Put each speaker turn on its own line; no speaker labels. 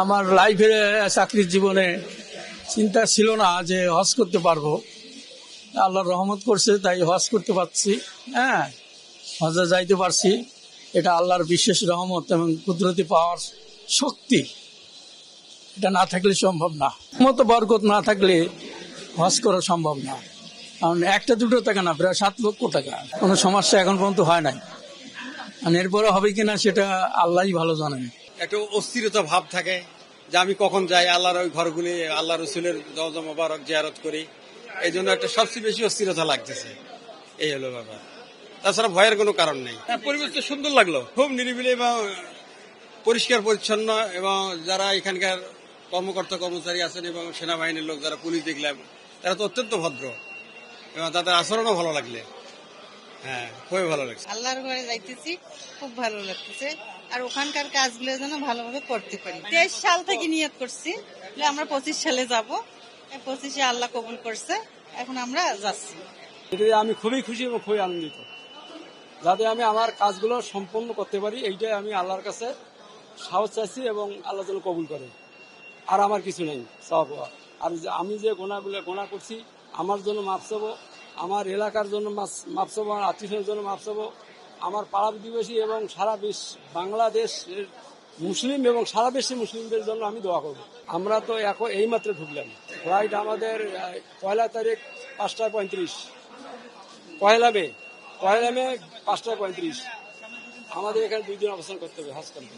আমার লাইফের চাকরির জীবনে চিন্তা ছিল না যে হজ করতে পারবো। আল্লাহর রহমত করছে, তাই হজ করতে পারছি। হ্যাঁ, হজে যাইতে পারছি। এটা আল্লাহর বিশেষ রহমত এবং কুদরতি পাওয়ার শক্তি। এটা না থাকলে সম্ভব না। মতো বরকত না থাকলে হজ করা সম্ভব না। কারণ একটা দুটো টাকা না, প্রায় 7 লক্ষ টাকা। কোনো সমস্যা এখন পর্যন্ত হয় নাই। আর এরপরে হবে কিনা সেটা আল্লাহই ভালো জানেন।
একটু অস্থিরতা ভাব থাকে যে আমি কখন যাই, আল্লাহর ওই ঘরগুলি, আল্লাহ রসুলের দরজা মোবারক জিয়ারত করি। এই জন্য একটা সবচেয়ে বেশি অস্থিরতা লাগতেছে। এই হলো ব্যাপার, তাছাড়া ভয়ের কোনো কারণ নেই। পরিবেশটা সুন্দর লাগলো, খুব নিরিবিলি এবং পরিষ্কার পরিচ্ছন্ন, এবং যারা এখানকার কর্মকর্তা কর্মচারী আছেন এবং সেনাবাহিনীর লোক যারা পুলিশ দেখলাম, তারা তো অত্যন্ত ভদ্র এবং তাদের আচরণও ভালো লাগলে। হ্যাঁ, খুবই ভালো লাগছে।
আল্লাহর ঘরে যাইতেছি, খুব ভালো লাগতেছে। আর ওখানকার কাজগুলো যেন ভালোভাবে করতে পারি। 23 সাল থেকে নিয়ত করছি যে আমরা 25 সালে যাব। 25-এ আল্লাহ কবুল করছে, এখন আমরা যাচ্ছি।
আমি খুবই খুশি এবং খুবই আনন্দিত, যাতে আমি আমার কাজগুলো সম্পন্ন করতে পারি। এইটাই আমি আল্লাহর কাছে সাহস চাইছি এবং আল্লাহ যেন কবুল করে। আর আমার কিছু নেই সওয়াব। আর আমি যে গোনা করছি, আমার জন্য মাপ চাবো, আমার এলাকার জন্য মাপ চাবো, আমার আত্মীয়ের জন্য মাপ চাবো, আমার পাড়া প্রতিবেশী এবং সারা বাংলাদেশের মুসলিম এবং সারা বিশ্বের মুসলিমদের জন্য আমি দোয়া করব। আমরা তো এখন এইমাত্র ঢুকলাম। ফ্লাইট আমাদের 1 তারিখ 5:35, 1 মে 5:35। আমাদের এখানে 2 দিন অবস্থান করতে হবে হজ করতে।